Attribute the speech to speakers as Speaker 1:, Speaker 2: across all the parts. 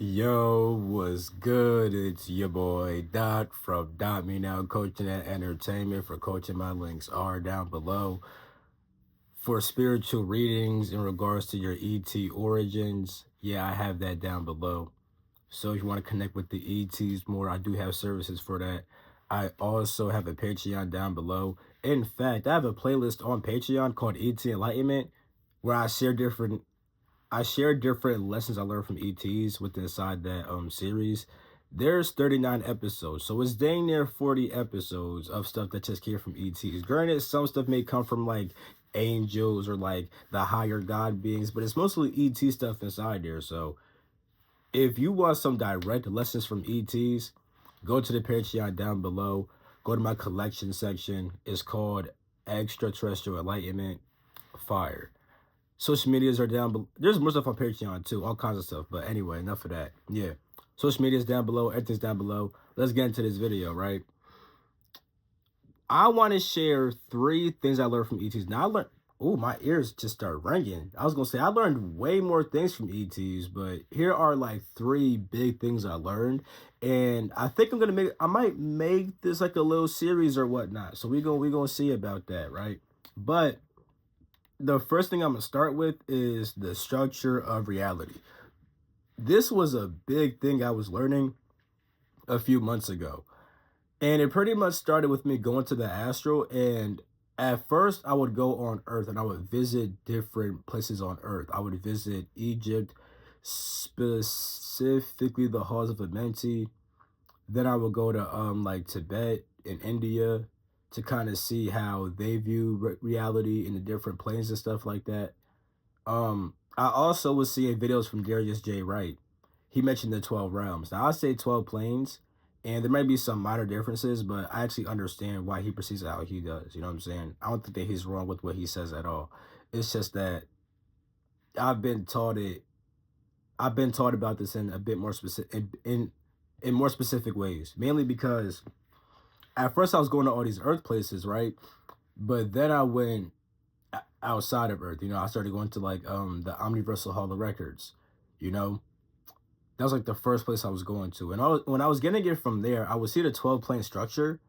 Speaker 1: Yo, what's good? It's your boy Dot from Dot Me Now Coaching and Entertainment. For coaching, my links are down below. For spiritual readings in regards to your ET origins, yeah, I have that down below. So if you want to connect with the ETs more, I do have services for that. I also have a Patreon down below. In fact, I have a playlist on Patreon called ET Enlightenment where I share different lessons I learned from ETs within inside that series. There's 39 episodes, so it's dang near 40 episodes of stuff that just came from ETs. Granted, some stuff may come from like angels or like the higher god beings, but it's mostly ET stuff inside there. So if you want some direct lessons from ETs, go to the Patreon down below. Go to my collection section. It's called Extraterrestrial Enlightenment Fire. Social medias are down below. There's more stuff on Patreon too, all kinds of stuff. But anyway, enough of that. Yeah. Social media's down below. Everything's down below. Let's get into this video, right? I want to share 3 things I learned from ETs. Now I learned, oh, my ears just started ringing. I was going to say I learned way more things from ETs, but here are like 3 big things I learned. And I think I might make this like a little series or whatnot. So we're going to see about that, right? But the first thing I'm going to start with is the structure of reality. This was a big thing I was learning a few months ago. And it pretty much started with me going to the astral. And at first, I would go on Earth and I would visit different places on Earth. I would visit Egypt, specifically the halls of Amenti. Then I would go to like Tibet and India to kind of see how they view reality in the different planes and stuff like that. I also was seeing videos from Darius J. Wright. He mentioned the 12 realms. Now I say 12 planes, and there might be some minor differences, but I actually understand why he perceives it how he does. You know what I'm saying? I don't think that he's wrong with what he says at all. It's just that I've been taught it. I've been taught about this in a bit more specific in more specific ways. Mainly because at first I was going to all these Earth places, right? But then I went outside of Earth. You know, I started going to like the Omniversal Hall of Records. You know, that was like the first place I was going to. And when I was getting it from there, I would see the 12 plane structure,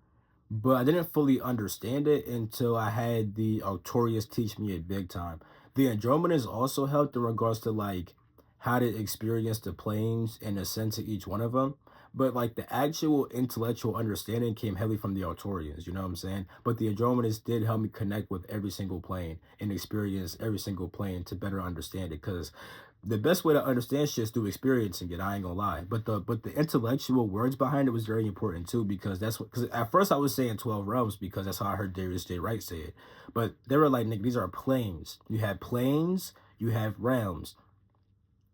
Speaker 1: but I didn't fully understand it until I had the Arcturus teach me it big time. The Andromedans also helped in regards to like how to experience the planes and ascend to each one of them. But like the actual intellectual understanding came heavily from the Arcturians, you know what I'm saying? But the Andromedans did help me connect with every single plane and experience every single plane to better understand it. Because the best way to understand shit is through experiencing it. I ain't gonna lie, but the intellectual words behind it was very important too, because that's what. Because at first I was saying 12 realms because that's how I heard Darius J. Wright say it, but they were like, "Nigga, these are planes. You have planes, you have realms,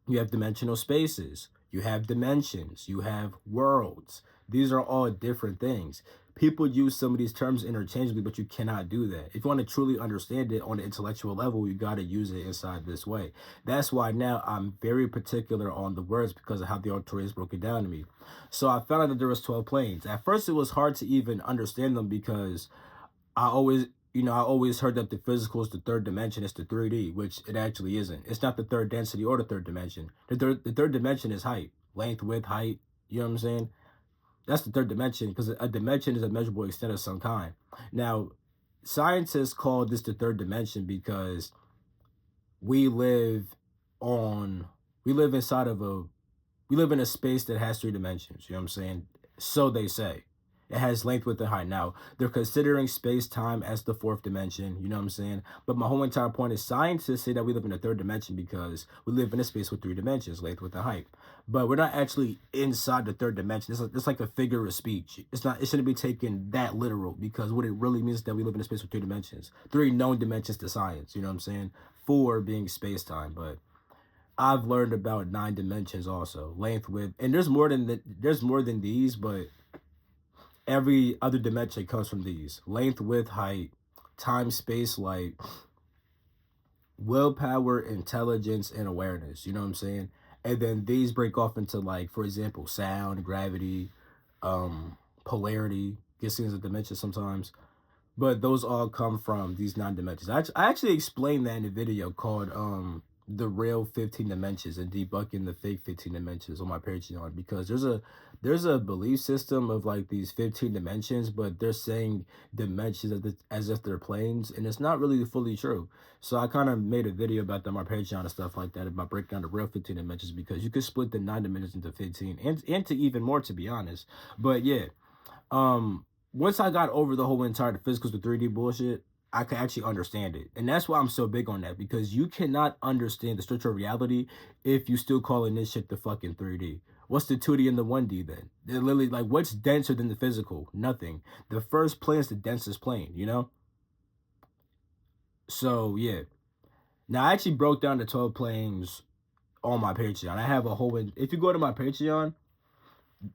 Speaker 1: you have dimensional spaces, you have dimensions, you have worlds. These are all different things." People use some of these terms interchangeably, but you cannot do that. If you want to truly understand it on an intellectual level, you got to use it inside this way. That's why now I'm very particular on the words because of how the Arcturians broke it down to me. So I found out that there was 12 planes. At first, it was hard to even understand them because I always heard that the physical is the 3rd dimension, it's the 3D, which it actually isn't. It's not the 3rd density or the 3rd dimension. The third dimension is height, length, width, height. You know what I'm saying? That's the 3rd dimension because a dimension is a measurable extent of some kind. Now, scientists call this the 3rd dimension because we live on, we live inside of a, we live in a space that has 3 dimensions. You know what I'm saying? So they say. It has length, width, and height. Now, they're considering space-time as the 4th dimension. You know what I'm saying? But my whole entire point is scientists say that we live in a 3rd dimension because we live in a space with 3 dimensions, length, width, and height. But we're not actually inside the 3rd dimension. It's like a figure of speech. It's not. It shouldn't be taken that literal because what it really means is that we live in a space with 3 dimensions. 3 known dimensions to science. You know what I'm saying? 4 being space-time. But I've learned about 9 dimensions also, length, width, and there's more than these, but every other dimension comes from these: length, width, height, time, space, light, willpower, intelligence, and awareness. You know what I'm saying? And then these break off into, like, for example, sound, gravity, polarity gets seen as a dimension sometimes. But those all come from these 9 dimensions. I actually explained that in a video called the real 15 dimensions and debunking the fake 15 dimensions on my Patreon, because there's a belief system of like these 15 dimensions, but they're saying dimensions as if they're planes, and it's not really fully true. So I kind of made a video about that on my Patreon and stuff like that, about breaking down the real 15 dimensions, because you could split the 9 dimensions into 15 and to even more, to be honest. But yeah, once I got over the whole entire physics to 3D bullshit, I could actually understand it. And that's why I'm so big on that, because you cannot understand the structure of reality if you still calling this shit the fucking 3D. What's the 2D and the 1D then? They're literally like, what's denser than the physical? Nothing. The first plane is the densest plane, you know? So yeah. Now I actually broke down the 12 planes on my Patreon. I have a whole, if you go to my Patreon,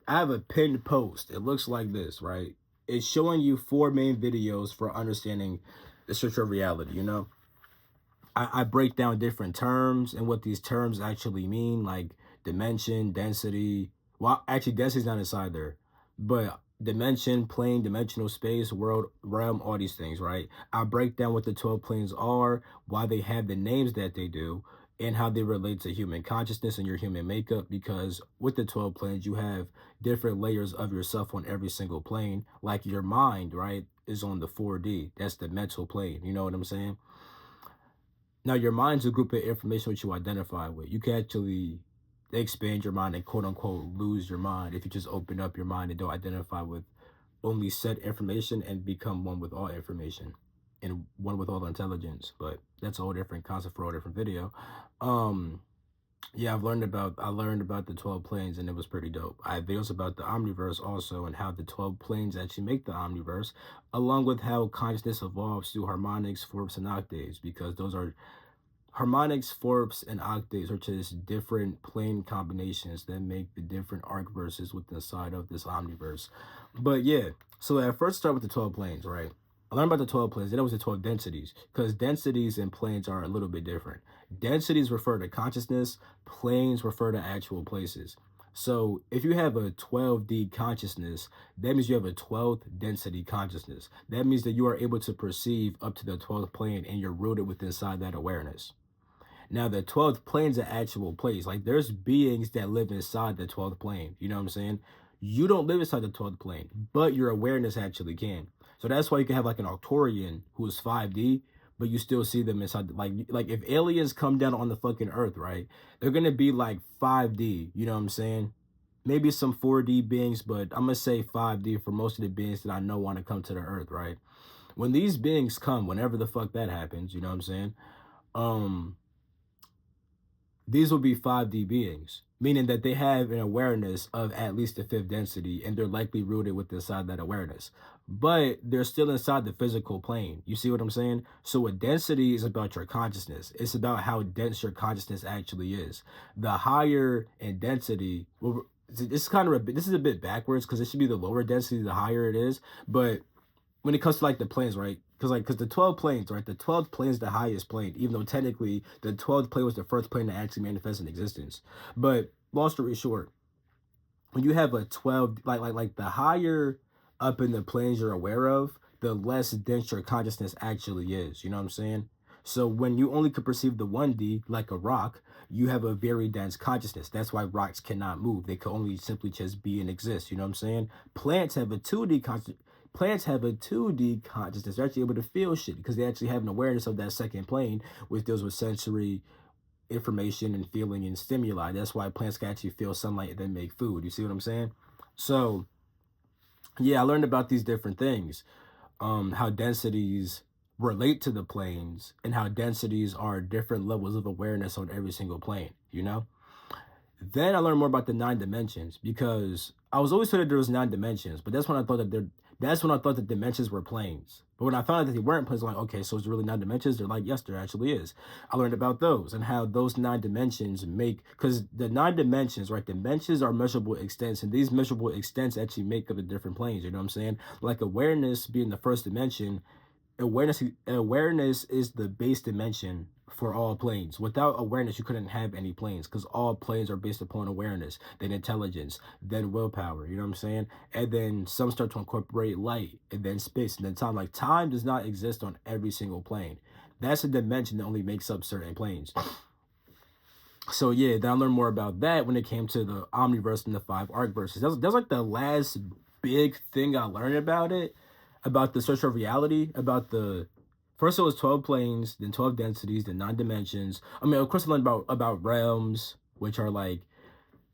Speaker 1: I have a pinned post. It looks like this, right? It's showing you 4 main videos for understanding the structure of reality, you know? I break down different terms and what these terms actually mean, like dimension, density. Well, actually, density's not inside there, but dimension, plane, dimensional space, world, realm, all these things, right? I break down what the 12 planes are, why they have the names that they do, and how they relate to human consciousness and your human makeup, because with the 12 planes, you have different layers of yourself on every single plane. Like your mind, right, is on the 4D. That's the mental plane. You know what I'm saying? Now, your mind's a group of information which you identify with. You can actually expand your mind and quote unquote lose your mind if you just open up your mind and don't identify with only said information and become one with all information and one with all intelligence. But that's a whole different concept for a whole different video. Yeah, I learned about the 12 planes, and it was pretty dope. I have videos about the omniverse also, and how the 12 planes actually make the omniverse, along with how consciousness evolves through harmonics, fourths, and octaves, because those are harmonics, fourths, and octaves are just different plane combinations that make the different arc verses within the side of this omniverse. But yeah, so I first start with the 12 planes, right? I learned about the 12 planes, then it was the 12 densities, because densities and planes are a little bit different. Densities refer to consciousness, planes refer to actual places. So if you have a 12D consciousness, that means you have a 12th density consciousness. That means that you are able to perceive up to the 12th plane, and you're rooted within inside that awareness. Now, the 12th plane is an actual place. Like, there's beings that live inside the 12th plane. You know what I'm saying? You don't live inside the 12th plane, but your awareness actually can. So that's why you can have like an Arcturian who is 5D, but you still see them inside. Like if aliens come down on the fucking Earth, right? They're gonna be like 5D. You know what I'm saying? Maybe some 4D beings, but I'm gonna say 5D for most of the beings that I know want to come to the Earth, right? When these beings come, whenever the fuck that happens, you know what I'm saying? These will be 5D beings, meaning that they have an awareness of at least the 5th density, and they're likely rooted with inside that awareness. But they're still inside the physical plane. You see what I'm saying? So a density is about your consciousness. It's about how dense your consciousness actually is. The higher in density, well, this is a bit backwards, because it should be the lower density, the higher it is. But when it comes to like the planes, right? Because the 12 planes, right? The 12th plane is the highest plane, even though technically the 12th plane was the first plane to actually manifest in existence. But long story short, when you have a 12, like the higher up in the planes you're aware of, the less dense your consciousness actually is. You know what I'm saying? So when you only could perceive the 1D like a rock, you have a very dense consciousness. That's why rocks cannot move. They can only simply just be and exist. You know what I'm saying? Plants have a 2D consciousness. Plants have a 2D consciousness. They're actually able to feel shit because they actually have an awareness of that second plane, which deals with sensory information and feeling and stimuli. That's why plants can actually feel sunlight and then make food. You see what I'm saying? So yeah, I learned about these different things, how densities relate to the planes, and how densities are different levels of awareness on every single plane, you know? Then I learned more about the 9 dimensions, because I was always told that there was 9 dimensions, but that's when I thought that dimensions were planes. But when I found out that they weren't planes, I'm like, okay, so it's really 9 dimensions? They're like, yes, there actually is. I learned about those and how those 9 dimensions because the 9 dimensions, right? Dimensions are measurable extents, and these measurable extents actually make up the different planes. You know what I'm saying? Like awareness being the first dimension, awareness is the base dimension for all planes. Without awareness, you couldn't have any planes, because all planes are based upon awareness, then intelligence, then willpower. You know what I'm saying? And then some start to incorporate light, and then space, and then time. Like, time does not exist on every single plane. That's a dimension that only makes up certain planes. So yeah, then I learned more about that when it came to the Omniverse and the 5 Arcverses. That's like the last big thing I learned about the structure of reality, about the first it was 12 planes, then 12 densities, then 9 dimensions. I mean, of course I learned about realms, which are like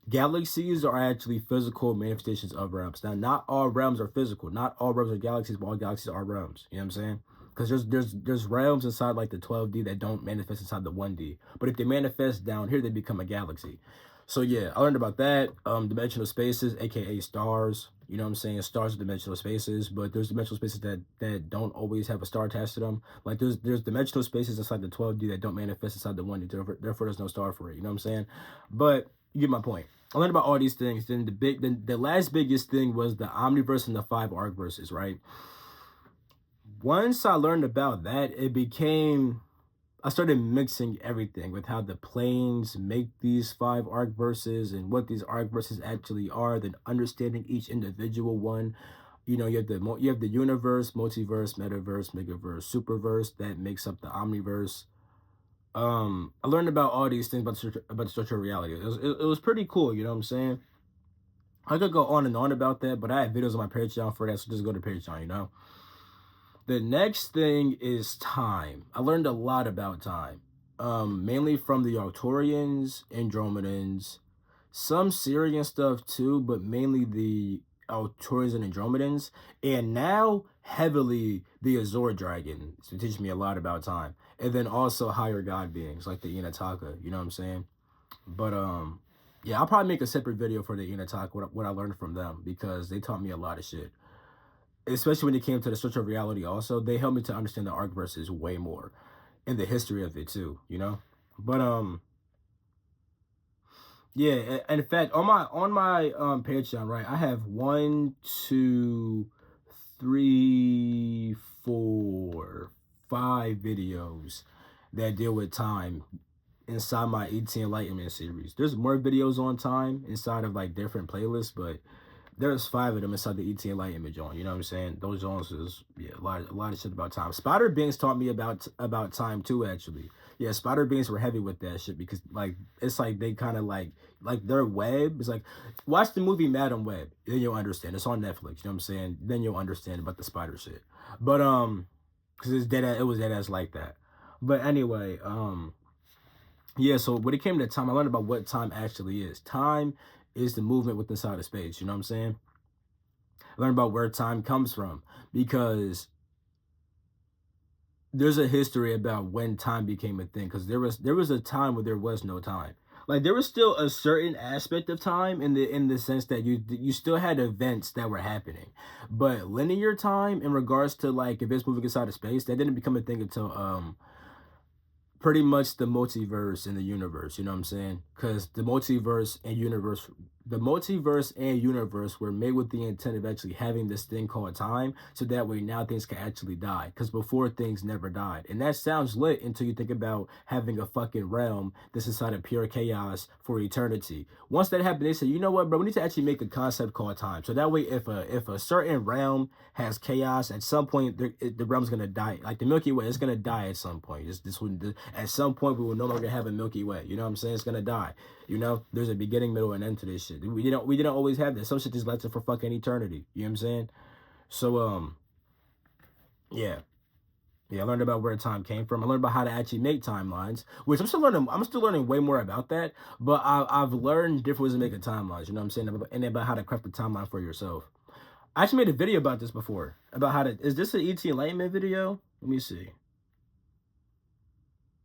Speaker 1: galaxies are actually physical manifestations of realms. Now, not all realms are physical. Not all realms are galaxies, but all galaxies are realms. You know what I'm saying? Because there's realms inside like the 12D that don't manifest inside the 1D. But if they manifest down here, they become a galaxy. So yeah, I learned about that. Dimensional spaces, aka stars. You know what I'm saying? Stars are dimensional spaces, but there's dimensional spaces that don't always have a star attached to them. Like there's dimensional spaces inside the 12D that don't manifest inside the 1D. Therefore, there's no star for it. You know what I'm saying? But you get my point. I learned about all these things. Then the last biggest thing was the Omniverse and the 5 Arcverses, right? Once I learned about that, I started mixing everything with how the planes make these 5 Arcverses and what these Arcverses actually are, then understanding each individual one. You know, you have the universe, multiverse, metaverse, megaverse, superverse that makes up the Omniverse. I learned about all these things about the structure of reality. It was pretty cool, you know what I'm saying? I could go on and on about that, but I have videos on my Patreon for that, so just go to Patreon, you know? The next thing is time. I learned a lot about time. Mainly from the Arcturians, Andromedans, some Syrian stuff too, but mainly the Arcturians and Andromedans, and now heavily the Azor Dragon. So it teaches me a lot about time. And then also higher god beings like the Inataka, you know what I'm saying? But yeah, I'll probably make a separate video for the Inataka, what I learned from them, because they taught me a lot of shit. Especially when it came to the structure of reality also, they helped me to understand the Arcverses way more. And the history of it too, you know? But yeah, and in fact, on my Patreon, right, I have 1, 2, 3, 4, 5 videos that deal with time inside my ET Enlightenment series. There's more videos on time inside of like different playlists, but there's 5 of them inside the ET Enlightenment joint. You know what I'm saying? Those joints is yeah, a lot of shit about time. Spider Beans taught me about time too, actually. Yeah, Spider Beans were heavy with that shit because like it's like they kind of like their web is like watch the movie Madam Web, then you'll understand. It's on Netflix. You know what I'm saying? Then you'll understand about the spider shit. But because it was dead ass like that. But anyway, yeah, so when it came to time, I learned about what time actually is. Time is the movement within inside of space, you know what I'm saying? I learned about where time comes from because there's a history about when time became a thing because there was a time where there was no time. Like there was still a certain aspect of time in the sense that you still had events that were happening. But linear time in regards to like events moving inside of space, that didn't become a thing until pretty much the multiverse in the universe, you know what I'm saying? Because the multiverse and universe were made with the intent of actually having this thing called time, so that way now things can actually die. Because before things never died. And that sounds lit until you think about having a fucking realm that's inside of pure chaos for eternity. Once that happened, they said, you know what, bro, we need to actually make a concept called time. So that way if a certain realm has chaos, at some point the realm's gonna die. Like the Milky Way is gonna die at some point. At some point we will no longer have a Milky Way. You know what I'm saying? It's gonna die. You know, there's a beginning, middle, and end to this shit. We didn't always have this. Some shit just lasted for fucking eternity. You know what I'm saying? So yeah. Yeah, I learned about where time came from. I learned about how to actually make timelines, which I'm still learning. I'm still learning way more about that. But I've learned different ways of making timelines. You know what I'm saying? And about how to craft a timeline for yourself. I actually made a video about this before. About how to. Is this an ET Enlightenment video? Let me see.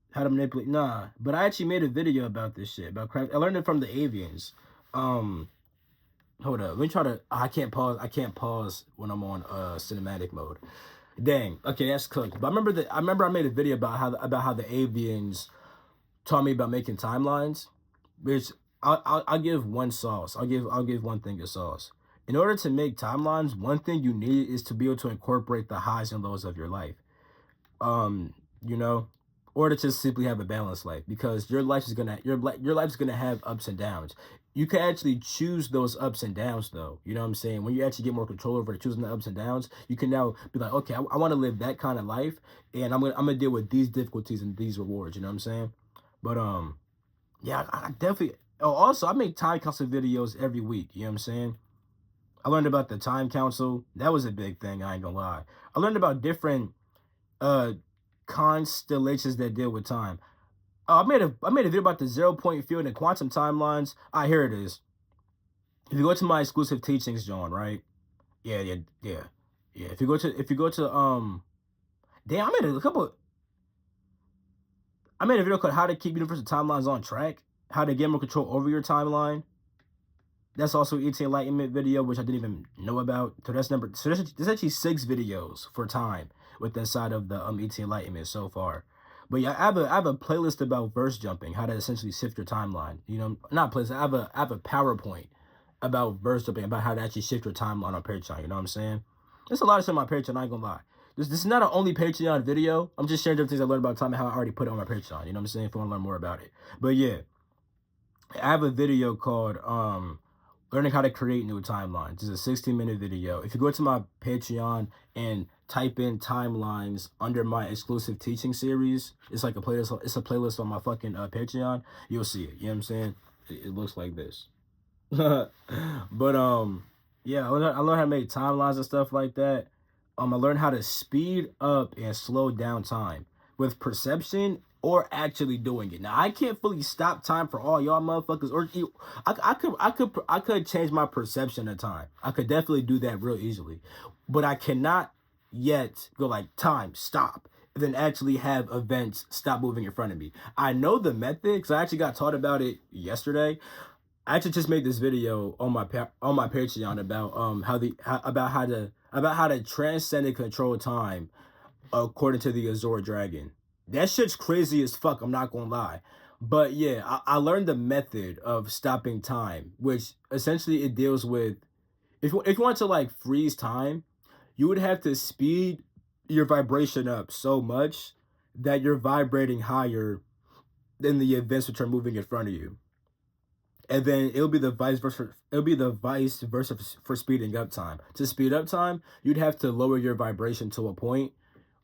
Speaker 1: How to manipulate. Nah, but I actually made a video about this shit. About craft. I learned it from the avians. Um, Hold up. Let me try to. I can't pause. I can't pause when I'm on cinematic mode. Dang. Okay, that's cooked. But I remember I made a video about how the avians taught me about making timelines, which I'll give one sauce. I'll give one thing of sauce. In order to make timelines, one thing you need is to be able to incorporate the highs and lows of your life. Um, you know, or to just simply have a balanced life, because your life's gonna have ups and downs. You can actually choose those ups and downs though. You know what I'm saying? When you actually get more control over choosing the ups and downs, you can now be like, okay, I want to live that kind of life, and I'm gonna deal with these difficulties and these rewards. You know what I'm saying? But Yeah, I definitely. Oh, also, I make time council videos every week. You know what I'm saying? I learned about the time council. That was a big thing. I ain't gonna lie. I learned about different uh constellations that deal with time. I made a video about the 0 point field and quantum timelines. Here it is. If you go to my exclusive teachings, John, right? Yeah, yeah, yeah, yeah. If you go to damn, I made a video called How to Keep Universal Timelines on Track, How to Get More Control Over Your Timeline. That's also ET Enlightenment video, which I didn't even know about. So there's actually 6 videos for time with inside of the ET Enlightenment so far. But yeah, I have a playlist about verse jumping, how to essentially shift your timeline. You know, not playlist. I have a PowerPoint about verse jumping, about how to actually shift your timeline on Patreon. You know what I'm saying? There's a lot of shit on my Patreon. I ain't gonna lie. This is not an only Patreon video. I'm just sharing different things I learned about time and how I already put it on my Patreon. You know what I'm saying? If you want to learn more about it. But yeah, I have a video called learning how to create new timelines. It's a 16-minute video. If you go to my Patreon and type in timelines under my exclusive teaching series, it's like a playlist. It's a playlist on my fucking Patreon. You'll see it. You know what I'm saying? It looks like this. But yeah, I learned how to make timelines and stuff like that. I learned how to speed up and slow down time with perception or actually doing it. Now I can't fully stop time for all y'all motherfuckers, or I could change my perception of time. I could definitely do that real easily, but I cannot yet go like time stop and then actually have events stop moving in front of me. I know the method because I actually got taught about it yesterday. I actually just made this video on my Patreon about how to transcend and control time according to the Azor Dragon. That shit's crazy as fuck. I'm not gonna lie, but yeah, I learned the method of stopping time, which essentially it deals with if you want to like freeze time, you would have to speed your vibration up so much that you're vibrating higher than the events which are moving in front of you, and then it'll be the vice versa for speeding up time. To speed up time, you'd have to lower your vibration to a point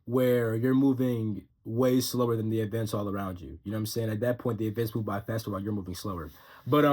Speaker 1: where you're moving way slower than the events all around you. You know what I'm saying? At that point the events move by faster while you're moving slower. But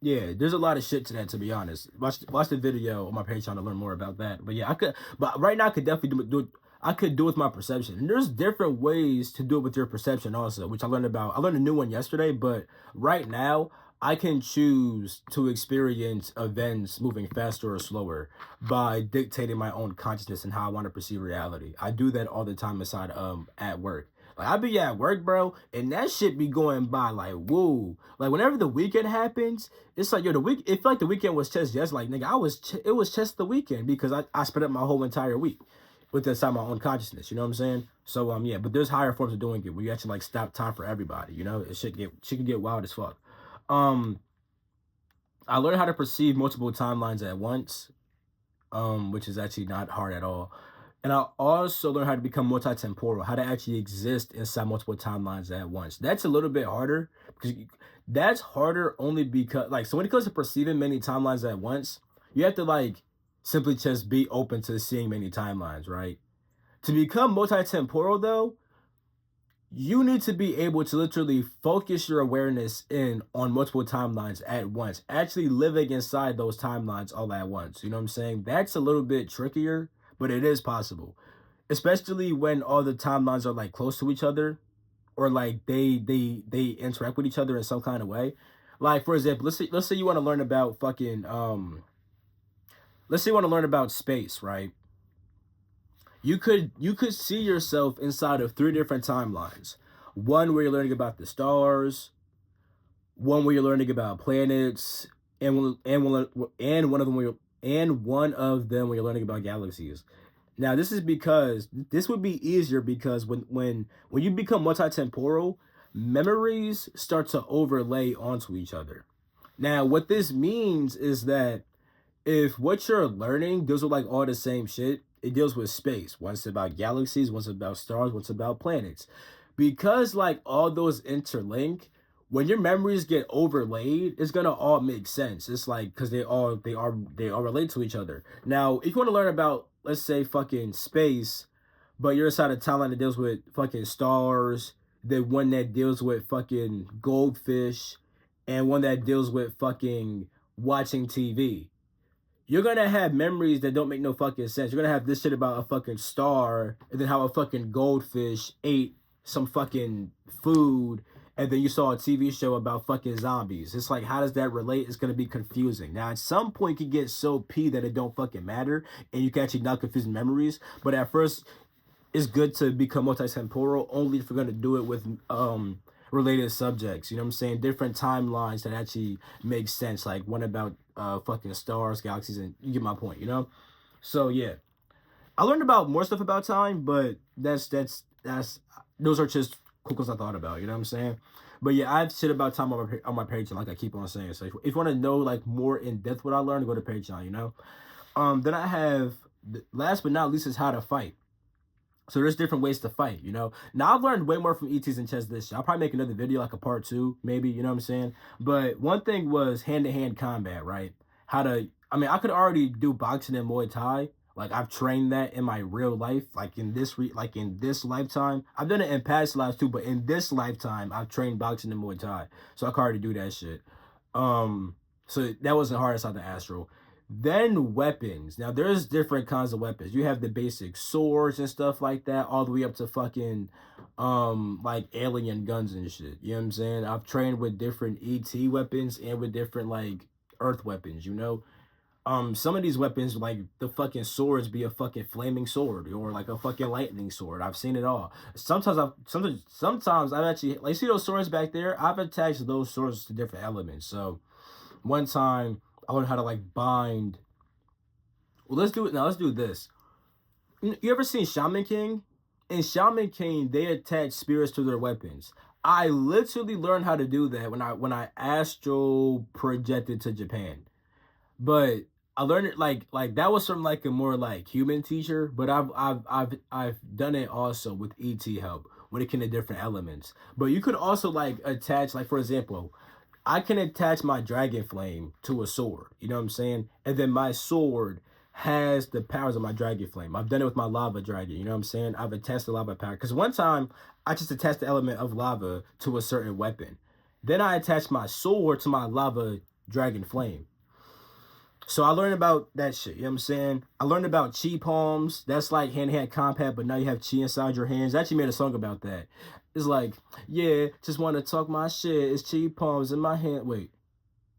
Speaker 1: yeah, there's a lot of shit to that, to be honest. Watch the video on my Patreon to learn more about that. But yeah, but right now I could definitely do it. I could do it with my perception. And there's different ways to do it with your perception also, which I learned about. I learned a new one yesterday, but right now I can choose to experience events moving faster or slower by dictating my own consciousness and how I want to perceive reality. I do that all the time aside at work. Like I be at work, bro, and that shit be going by like woo. Like whenever the weekend happens, it's like yo, the week. It felt like the weekend was just like nigga, it was just the weekend because I spent up my whole entire week with inside my own consciousness. You know what I'm saying? So yeah, but there's higher forms of doing it where you actually like stop time for everybody. You know, it shit can get wild as fuck. Um, I learned how to perceive multiple timelines at once, which is actually not hard at all. And I also learned how to become multi-temporal, how to actually exist inside multiple timelines at once. That's a little bit harder because that's harder only because like so when it comes to perceiving many timelines at once, you have to like simply just be open to seeing many timelines, right? To become multi-temporal though, you need to be able to literally focus your awareness in on multiple timelines at once, actually living inside those timelines all at once. You know what I'm saying? That's a little bit trickier, but it is possible, especially when all the timelines are like close to each other or like they interact with each other in some kind of way. Like for example, let's say you want to learn about fucking let's say you want to learn about space, right? You could see yourself inside of 3 different timelines. One where you're learning about the stars, one where you're learning about planets, and one of them where you're learning about galaxies. Now, this is because this would be easier because when you become multi-temporal, memories start to overlay onto each other. Now, what this means is that if what you're learning deals with like all the same shit, it deals with space. One's about galaxies, one's about stars, one's about planets. Because like all those interlink, when your memories get overlaid, it's gonna all make sense. It's like because they all relate to each other. Now, if you want to learn about, let's say, fucking space, but you're inside a timeline that deals with fucking stars, the one that deals with fucking goldfish and one that deals with fucking watching TV. You're gonna have memories that don't make no fucking sense. You're gonna have this shit about a fucking star and then how a fucking goldfish ate some fucking food and then you saw a TV show about fucking zombies. It's like, how does that relate? It's gonna be confusing. Now, at some point, you can get so P that it don't fucking matter and you can actually not confuse memories. But at first, it's good to become multi-temporal only if you're gonna do it with related subjects. You know what I'm saying? Different timelines that actually make sense. Like one about fucking stars, galaxies, and you get my point, you know? So yeah. I learned about more stuff about time, but that's those are just quick I thought about, you know what I'm saying? But yeah, I have shit about time on my Patreon, like I keep on saying. So if you want to know like more in depth what I learned, go to Patreon, you know? Then I have last but not least is how to fight. So there's different ways to fight, you know. Now I've learned way more from ETs and chess this shit. I'll probably make another video, like a part 2, maybe, you know what I'm saying? But one thing was hand-to-hand combat, right? How to, I mean, I could already do boxing and Muay Thai. Like I've trained that in my real life, like in this lifetime. I've done it in past lives too, but in this lifetime, I've trained boxing and Muay Thai. So I can already do that shit. So that wasn't hard inside the Astral. Then weapons. Now there's different kinds of weapons. You have the basic swords and stuff like that, all the way up to fucking like alien guns and shit. You know what I'm saying? I've trained with different ET weapons and with different like earth weapons, you know? Some of these weapons, like the fucking swords, be a fucking flaming sword or like a fucking lightning sword. I've seen it all. Sometimes I've actually, like, see those swords back there? I've attached those swords to different elements. So one time I learned how to like bind. Well, let's do it now. Let's do this. You ever seen Shaman King? In Shaman King, they attach spirits to their weapons. I literally learned how to do that when I astral projected to Japan. But I learned it like that was from like a more like human teacher. But I've done it also with ET help when it came to different elements. But you could also like attach, like for example, I can attach my dragon flame to a sword. You know what I'm saying? And then my sword has the powers of my dragon flame. I've done it with my lava dragon. You know what I'm saying? I've attached the lava power. Because one time I just attached the element of lava to a certain weapon. Then I attached my sword to my lava dragon flame. So I learned about that shit, you know what I'm saying? I learned about chi palms. That's like hand-to-hand combat, but now you have chi inside your hands. I actually made a song about that. It's like, yeah, just want to talk my shit. It's chi palms in my hand. Wait.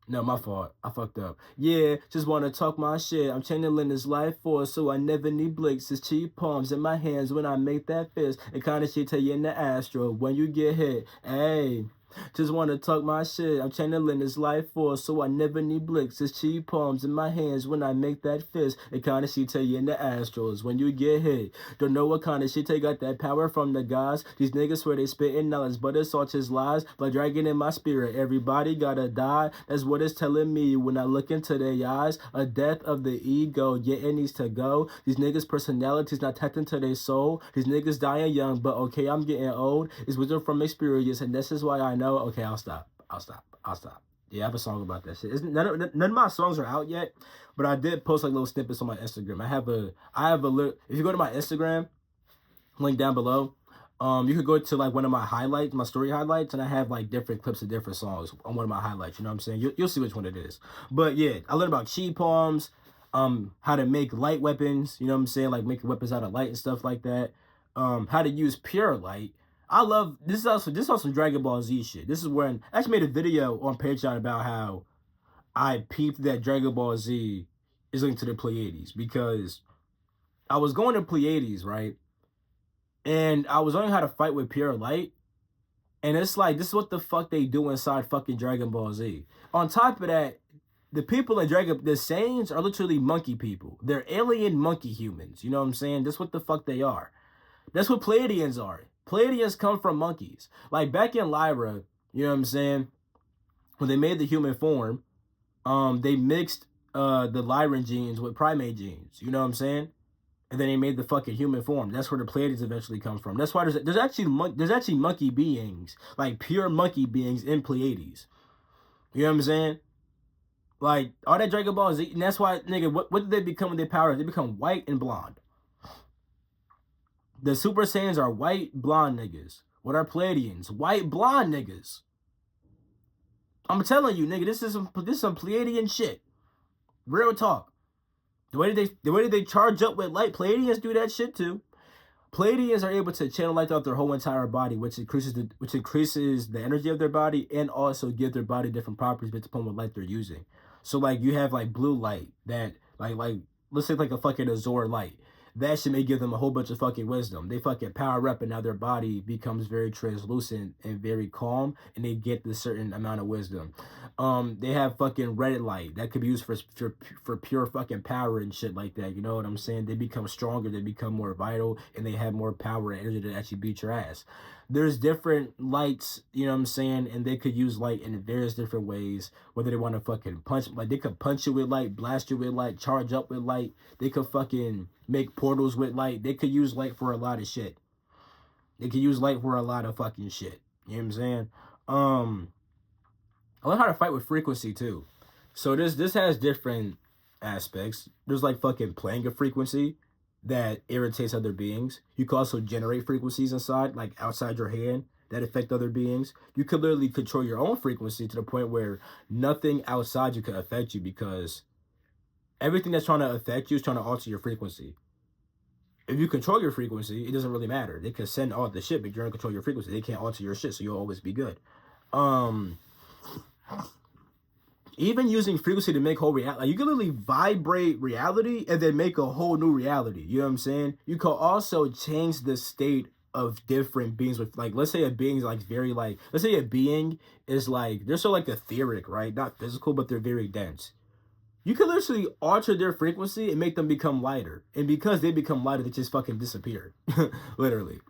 Speaker 1: No, my fault. I fucked up. Yeah, just want to talk my shit. I'm channeling this life force, so I never need blinks. It's chi palms in my hands when I make that fist. It kind of shit tell you in the astral when you get hit. Hey. Just want to talk my shit. I'm channeling this life force, so I never need blicks. It's chi palms in my hands when I make that fist. It kind of shit tell you in the astrals when you get hit. Don't know what kind of shit they got that power from the gods. These niggas swear they spitting knowledge, but it's all just lies. Blood dragon in my spirit, everybody gotta die. That's what it's telling me when I look into their eyes. A death of the ego, yeah, it needs to go. These niggas' personalities not tapped into their soul. These niggas dying young, but okay, I'm getting old. It's wisdom from experience, and this is why I know. Okay, I'll stop. Yeah, I have a song about that shit. None of my songs are out yet, but I did post like little snippets on my Instagram. I have a little. If you go to my Instagram, link down below, you could go to like one of my highlights, my story highlights, and I have like different clips of different songs on one of my highlights. You know what I'm saying? You'll see which one it is. But yeah, I learned about chi palms, how to make light weapons. You know what I'm saying? Like making weapons out of light and stuff like that. How to use pure light. I love this is also Dragon Ball Z shit. This is when I actually made a video on Patreon about how I peeped that Dragon Ball Z is linked to the Pleiades because I was going to Pleiades, right? And I was learning how to fight with pure light. And it's like, this is what the fuck they do inside fucking Dragon Ball Z. On top of that, the people in the Saiyans are literally monkey people. They're alien monkey humans. You know what I'm saying? That's what the fuck they are. That's what Pleiadians are. Pleiadians come from monkeys. Like back in Lyra, you know what I'm saying? When they made the human form, they mixed the Lyran genes with primate genes. You know what I'm saying? And then they made the fucking human form. That's where the Pleiadians eventually come from. That's why there's actually monkey beings, like pure monkey beings in Pleiades. You know what I'm saying? Like all that Dragon Ball Z, and that's why, nigga, what did they become with their powers? They become white and blonde. The Super Saiyans are white, blonde niggas What are Pleiadians? White blonde niggas. I'm telling you, nigga, this is some Pleiadian shit. Real talk. The way that they charge up with light, Pleiadians do that shit too. Pleiadians are able to channel light throughout their whole entire body, which increases the energy of their body and also give their body different properties based upon what light they're using. So like you have like blue light that like let's say like a fucking Azor light. That shit may give them a whole bunch of fucking wisdom. They fucking power up and now their body becomes very translucent and very calm and they get this certain amount of wisdom. They have fucking red light that could be used for pure fucking power and shit like that. You know what I'm saying? They become stronger, they become more vital, and they have more power and energy to actually beat your ass. There's different lights, you know what I'm saying, and they could use light in various different ways, whether they want to fucking punch, like they could punch you with light, blast you with light, charge up with light, they could fucking make portals with light, they could use light for a lot of shit. They could use light for a lot of fucking shit, you know what I'm saying? I learned how to fight with frequency too. So this has different aspects. There's like fucking playing a frequency that irritates other beings. You can also generate frequencies inside, like outside your hand, that affect other beings. You could literally control your own frequency to the point where nothing outside you can affect you because everything that's trying to affect you is trying to alter your frequency. If you control your frequency, it doesn't really matter. They can send all the shit, but you're in control of your frequency. They can't alter your shit, so you'll always be good. Even using frequency to make whole reality, like you can literally vibrate reality and then make a whole new reality. You know what I'm saying? You can also change the state of different beings with, like, let's say a being's like very like, let's say a being is like, they're so like etheric, right? Not physical, but they're very dense. You can literally alter their frequency and make them become lighter. And because they become lighter, they just fucking disappear. Literally.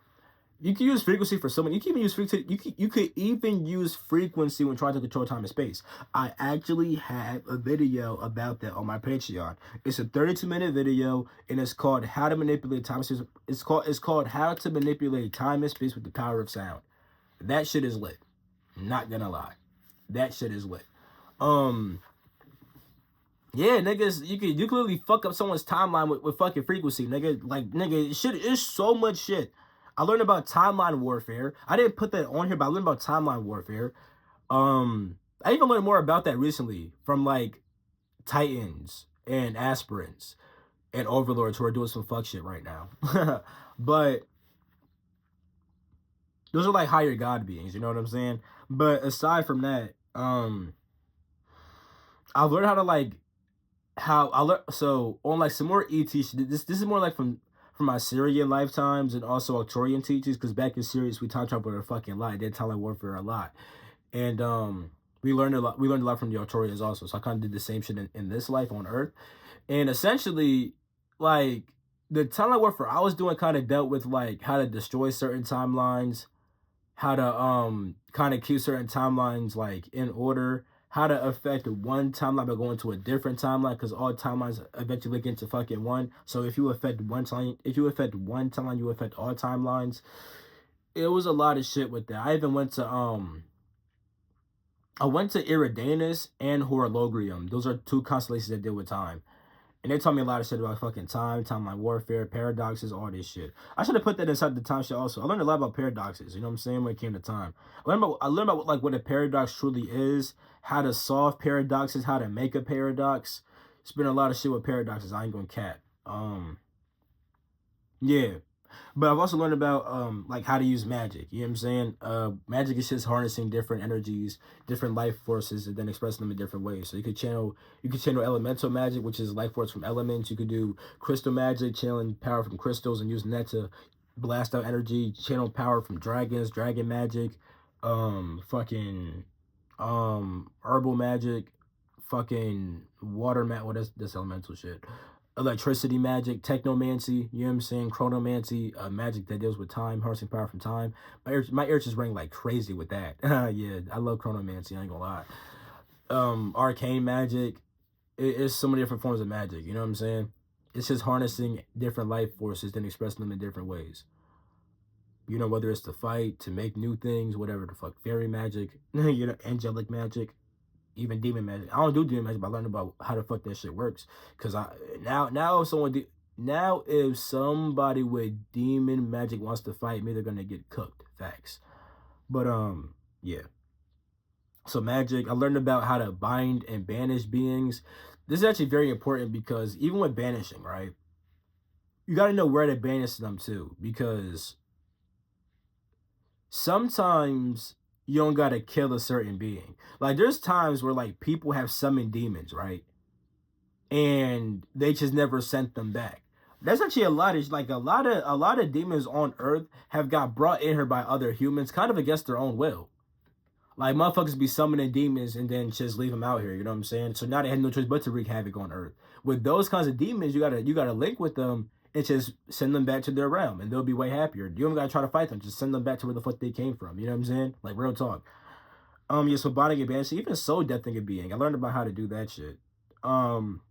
Speaker 1: You can use frequency for so many. You can even use frequency. You could even use frequency when trying to control time and space. I actually have a video about that on my Patreon. It's a 32-minute video, and it's called "How to Manipulate Time and Space." It's called "How to Manipulate Time and Space with the Power of Sound." That shit is lit. Not gonna lie, that shit is lit. Yeah, niggas, you can literally fuck up someone's timeline with fucking frequency, nigga. Like, nigga, shit is so much shit. I learned about timeline warfare. I didn't put that on here, but I learned about timeline warfare. I even learned more about that recently from like Titans and aspirants and overlords who are doing some fuck shit right now. But those are like higher god beings, you know what I'm saying? But aside from that, I've learned how to like so on like some more ET shit. This is more like from my Syrian lifetimes and also Arcturian teachings, because back in Sirius we time traveled a fucking lot. They timeline warfare a lot, and we learned a lot. We learned a lot from the Arcturians also. So I kind of did the same shit in this life on Earth, and essentially, like the timeline warfare I was doing kind of dealt with like how to destroy certain timelines, how to kind of keep certain timelines like in order, how to affect one timeline by going to a different timeline, because all timelines eventually link into fucking one. So if you affect one timeline, you affect all timelines. It was a lot of shit with that. I even went to Eridanus and Horologium. Those are two constellations that deal with time. And they taught me a lot of shit about fucking time, timeline warfare, paradoxes, all this shit. I should have put that inside the time shit also. I learned a lot about paradoxes, you know what I'm saying, when it came to time. I learned about like what a paradox truly is, how to solve paradoxes, how to make a paradox. It's been a lot of shit with paradoxes. I ain't gonna cap. Yeah. But I've also learned about like how to use magic. You know what I'm saying? Magic is just harnessing different energies, different life forces, and then expressing them in different ways. So you could channel elemental magic, which is life force from elements. You could do crystal magic, channeling power from crystals and using that to blast out energy, channel power from dragons, dragon magic, fucking herbal magic, fucking water magic. Well, that's elemental shit. Electricity magic, technomancy, you know what I'm saying, chronomancy, magic that deals with time, harnessing power from time. My ears just rang like crazy with that. Yeah, I love chronomancy, I ain't gonna lie. Arcane magic, it's so many different forms of magic, you know what I'm saying? It's just harnessing different life forces, then expressing them in different ways. You know, whether it's to fight, to make new things, whatever the fuck, fairy magic, you know, angelic magic, even demon magic. I don't do demon magic, but I learned about how the fuck that shit works. Cause now if somebody with demon magic wants to fight me, they're gonna get cooked Facts. But yeah. So magic, I learned about how to bind and banish beings. This is actually very important because even with banishing, right? You got to know where to banish them to, because sometimes you don't got to kill a certain being. Like there's times where like people have summoned demons, right? And they just never sent them back. That's actually a lot of like a lot of demons on Earth have got brought in here by other humans, kind of against their own will. Like motherfuckers be summoning demons and then just leave them out here. You know what I'm saying? So now they had no choice but to wreak havoc on Earth. With those kinds of demons, you gotta link with them and just send them back to their realm, and they'll be way happier. You don't gotta try to fight them. Just send them back to where the fuck they came from. You know what I'm saying? Like real talk. Yeah. So bonding and banishing, even soul deathing a being. I learned about how to do that shit. Um.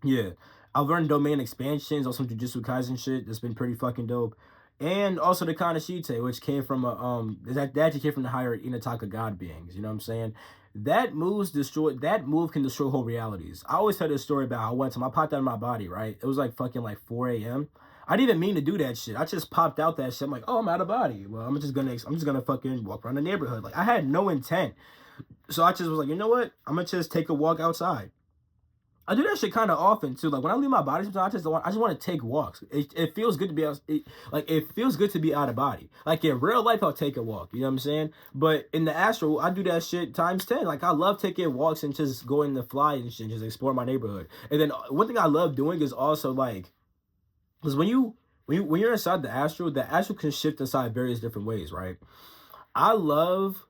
Speaker 1: Yeah. I've learned domain expansions on some Jujutsu Kaisen shit. That's been pretty fucking dope. And also the Kanashite, which came from a that actually came from the higher Inataka god beings. You know what I'm saying? That move can destroy whole realities. I always tell this story about how one time I popped out of my body, right? It was like fucking like 4 a.m. I didn't even mean to do that shit. I just popped out that shit. I'm like, oh, I'm out of body. Well, I'm just gonna fucking walk around the neighborhood. Like I had no intent. So I just was like, you know what? I'm gonna just take a walk outside. I do that shit kind of often too. Like when I leave my body, sometimes I just want to take walks. It feels good to be out. It feels good to be out of body. Like in real life, I'll take a walk. You know what I'm saying? But in the astral, I do that shit times 10. Like I love taking walks and just going to fly and shit, and just explore my neighborhood. And then one thing I love doing is also like, because when you're inside the astral can shift inside various different ways, right? I love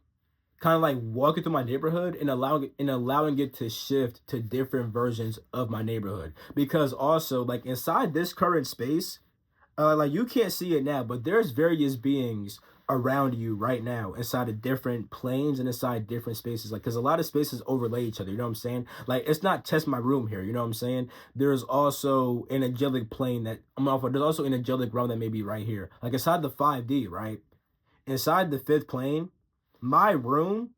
Speaker 1: kind of like walking through my neighborhood and allowing it to shift to different versions of my neighborhood, because also like inside this current space, like you can't see it now, but there's various beings around you right now inside of different planes and inside different spaces, like because a lot of spaces overlay each other. You know what I'm saying? Like it's not just my room here. You know what I'm saying? There's also an angelic plane that I'm off of. There's also an angelic realm that may be right here, like inside the 5D, right? Inside the fifth plane, my room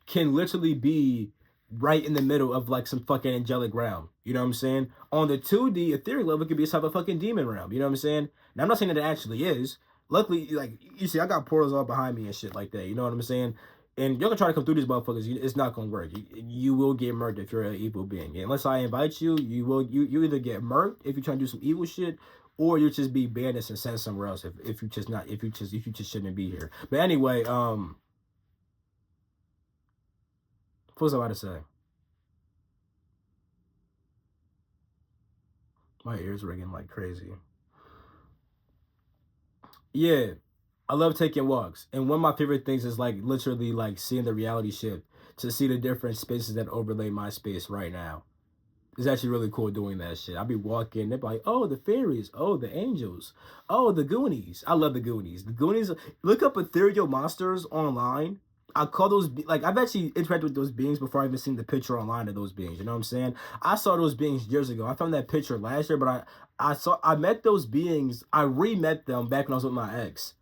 Speaker 1: can literally be right in the middle of like some fucking angelic realm. You know what I'm saying? On the 2D ethereal level, it could be a type of fucking demon realm. You know what I'm saying? Now I'm not saying that it actually is. Luckily, like you see, I got portals all behind me and shit like that. You know what I'm saying? And you're gonna try to come through these motherfuckers. It's not gonna work. You will get murdered if you're an evil being. And unless I invite you, you either get murked if you're trying to do some evil shit, or you just be banished and sent somewhere else if you just shouldn't be here. But anyway, what was I about to say? My ears ringing like crazy. Yeah, I love taking walks, and one of my favorite things is like literally like seeing the reality shift to see the different spaces that overlay my space right now. It's actually really cool doing that shit. I'll be walking, they're like, oh, the fairies, oh, the angels, oh, the Goonies. I love the Goonies. The Goonies, look up ethereal monsters online. I call those, like, I've actually interacted with those beings before I even seen the picture online of those beings. You know what I'm saying? I saw those beings years ago. I found that picture last year, but I met those beings. I re-met them back when I was with my ex.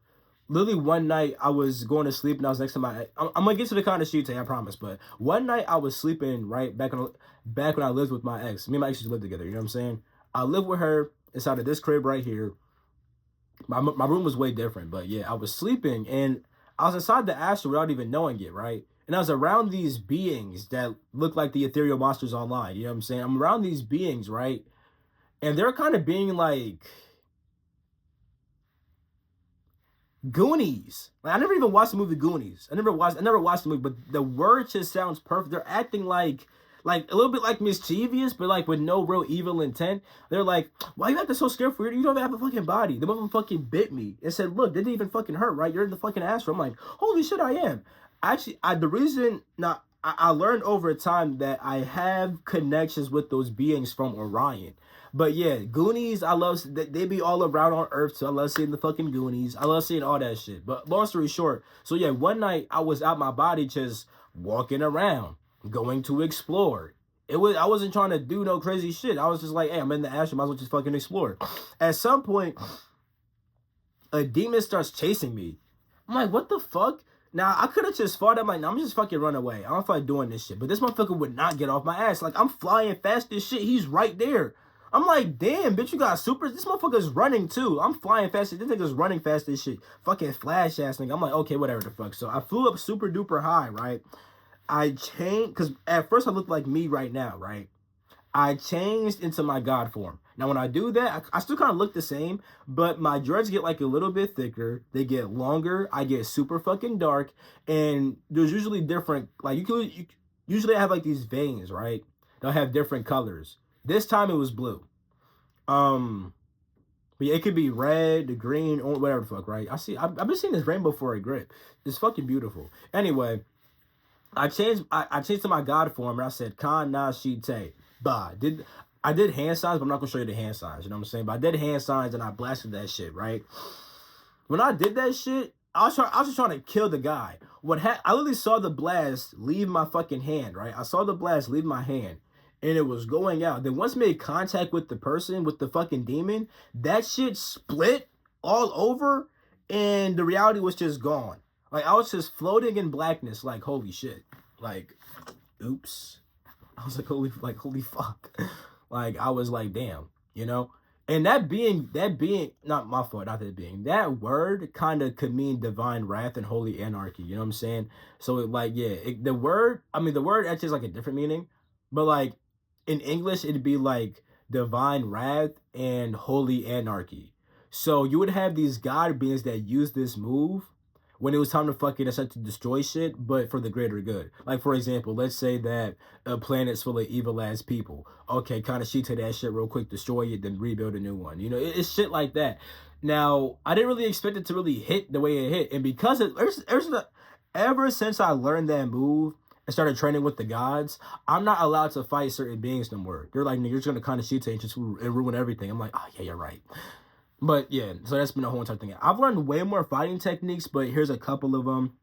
Speaker 1: Literally one night I was going to sleep and I was next to my. I'm gonna get to the kind of shit, I promise. But one night I was sleeping right back when I lived with my ex. Me and my ex used to live together. You know what I'm saying? I lived with her inside of this crib right here. My room was way different, but yeah, I was sleeping and I was inside the astral without even knowing it, right? And I was around these beings that look like the ethereal monsters online. You know what I'm saying? I'm around these beings, right? And they're kind of being like Goonies. Like I never even watched the movie Goonies. I never watched the movie, but the word just sounds perfect. They're acting like a little bit like mischievous, but like with no real evil intent. They're like, why you acting so scared for you? You don't even have a fucking body. The motherfucker fucking bit me and said, look, they didn't even fucking hurt, right? You're in the fucking astral. I'm like, holy shit, I am. Actually, the reason now I learned over time that I have connections with those beings from Orion. But yeah, Goonies, I love, they be all around on Earth, so I love seeing the fucking Goonies. I love seeing all that shit. But long story short, so yeah, one night I was out my body just walking around, going to explore. I wasn't trying to do no crazy shit. I was just like, hey, I'm in the astral, might as well just fucking explore. At some point, a demon starts chasing me. I'm like, what the fuck? Now, I could have just fought. I'm like, no, I'm just fucking run away. I don't feel like doing this shit. But this motherfucker would not get off my ass. Like, I'm flying fast as shit. He's right there. I'm like, damn, bitch, you got super. This motherfucker's running too. I'm flying fast. This nigga's running fast as shit. Fucking flash ass nigga. I'm like, okay, whatever the fuck. So I flew up super duper high, right? I changed, because at first I looked like me right now, right? I changed into my God form. Now, when I do that, I still kind of look the same, but my dreads get like a little bit thicker. They get longer. I get super fucking dark, and there's usually different. Like usually I have like these veins, right? They'll have different colors. This time it was blue. Um, but yeah, it could be red, the green, or whatever the fuck, right? I've been seeing this rainbow for a grip. It's fucking beautiful. Anyway, I changed to my God form and I said Khan Na Shi Te. Bah. I did hand signs, but I'm not gonna show you the hand signs, you know what I'm saying? But I did hand signs and I blasted that shit, right? When I did that shit, I was just trying to kill the guy. I literally saw the blast leave my fucking hand, right? I saw the blast leave my hand and it was going out. Then once it made contact with the person, with the fucking demon, that shit split all over and the reality was just gone. Like I was just floating in blackness, like holy shit. Like, oops. I was like, holy fuck. Like I was like, damn, you know? And that being, not my fault, not that being, that word kind of could mean divine wrath and holy anarchy. You know what I'm saying? So like, yeah, the word actually is like a different meaning, but like in English, it'd be like divine wrath and holy anarchy. So you would have these god beings that use this move when it was time to fucking essentially destroy shit, but for the greater good. Like, for example, let's say that a planet's full of evil ass people. Okay, kind of sheet to that shit real quick, destroy it, then rebuild a new one. You know, it's shit like that. Now, I didn't really expect it to really hit the way it hit. And because ever since I learned that move and started training with the gods, I'm not allowed to fight certain beings no more. They're like, you're just going to kind of sheet and just ruin everything. I'm like, oh, yeah, you're right. But yeah, so that's been a whole entire thing. I've learned way more fighting techniques, but here's a couple of them.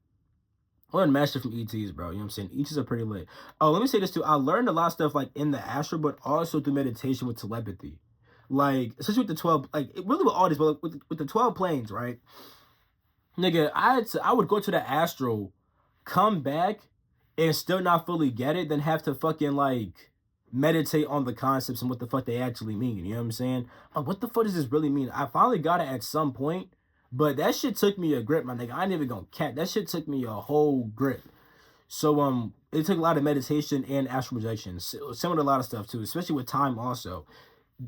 Speaker 1: I learned master from ETs, bro. You know what I'm saying? ETs are pretty lit. Oh, let me say this too. I learned a lot of stuff like in the astral, but also through meditation with telepathy. Like, especially with the 12, like, really with all these, but with the 12 planes, right? Nigga, I would go to the astral, come back, and still not fully get it, then have to fucking, like, meditate on the concepts and what the fuck they actually mean. You know what I'm saying? Like, what the fuck does this really mean? I finally got it at some point, but that shit took me a grip, my nigga. I ain't even gonna cap. That shit took me a whole grip. So, it took a lot of meditation and astral projection. Similar to a lot of stuff, too, especially with time also.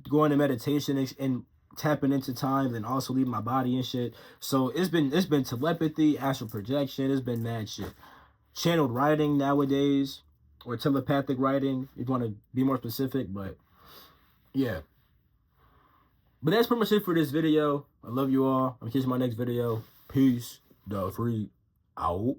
Speaker 1: Going to meditation and tapping into time and also leaving my body and shit. So it's been telepathy, astral projection, it's been mad shit. Channeled writing nowadays, or telepathic writing, if you want to be more specific, but yeah. But that's pretty much it for this video. I love you all. I'm catching my next video. Peace. The free out.